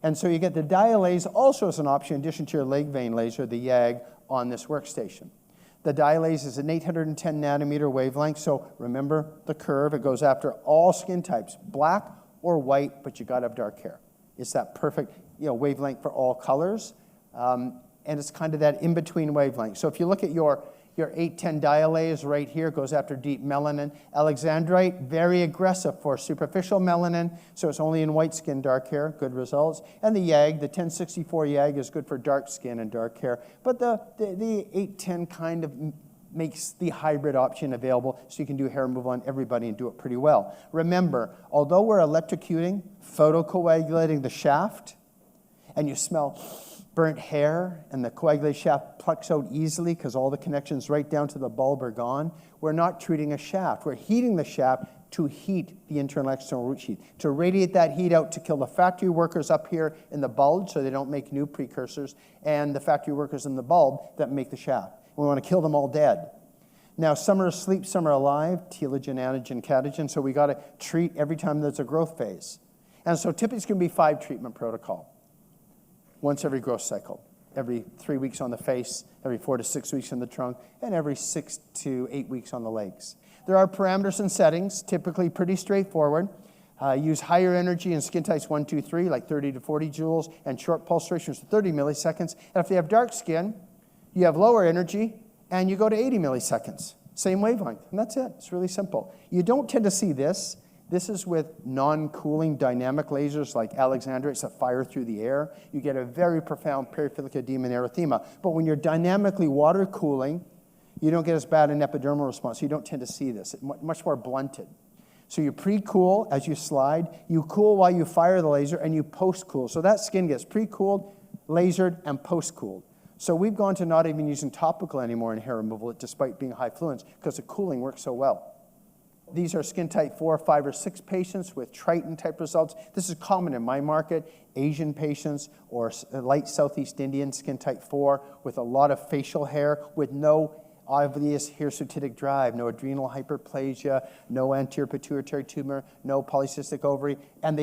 And so you get the DioLaze also as an option in addition to your leg vein laser, the YAG, on this workstation. The DioLaze is an 810 nanometer wavelength, so remember the curve. It goes after all skin types, black or white, but you got to have dark hair. It's that perfect wavelength for all colors, and it's kind of that in-between wavelength. So if you look at your 810 DioLaze right here, goes after deep melanin. Alexandrite, very aggressive for superficial melanin, so it's only in white skin, dark hair, good results. And the YAG, the 1064 YAG is good for dark skin and dark hair. But the 810 kind of makes the hybrid option available, so you can do hair removal on everybody and do it pretty well. Remember, although we're electrocuting, photocoagulating the shaft, and you smell burnt hair, and the coagulated shaft plucks out easily because all the connections right down to the bulb are gone, we're not treating a shaft. We're heating the shaft to heat the internal external root sheath, to radiate that heat out to kill the factory workers up here in the bulge so they don't make new precursors, and the factory workers in the bulb that make the shaft. We want to kill them all dead. Now, some are asleep, some are alive, telogen, antigen, catagen, so we got to treat every time there's a growth phase. And so typically it's going to be 5 treatment protocol. Once every growth cycle, every 3 weeks on the face, every 4 to 6 weeks on the trunk, and every 6 to 8 weeks on the legs. There are parameters and settings, typically pretty straightforward. Use higher energy in skin types 1, 2, 3, like 30 to 40 joules, and short pulse durations, 30 milliseconds. And if they have dark skin, you have lower energy, and you go to 80 milliseconds. Same wavelength, and that's it. It's really simple. You don't tend to see this. This is with non-cooling dynamic lasers like Alexandrites that fire through the air. You get a very profound periphilic edema and erythema. But when you're dynamically water cooling, you don't get as bad an epidermal response. You don't tend to see this. It's much more blunted. So you pre-cool as you slide. You cool while you fire the laser, and you post-cool. So that skin gets pre-cooled, lasered, and post-cooled. So we've gone to not even using topical anymore in hair removal, despite being high fluence, because the cooling works so well. These are skin type 4, 5, or 6 patients with Triton type results. This is common in my market, Asian patients or light Southeast Indian skin type 4 with a lot of facial hair with no obvious hirsutic drive, no adrenal hyperplasia, no anterior pituitary tumor, no polycystic ovary, and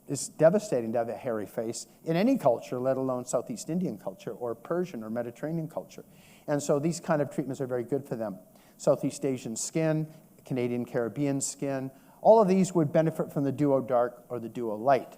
it's devastating to have a hairy face in any culture, let alone Southeast Indian culture or Persian or Mediterranean culture. And so these kind of treatments are very good for them. Southeast Asian skin, Canadian Caribbean skin, all of these would benefit from the Duo Dark or the Duo Light.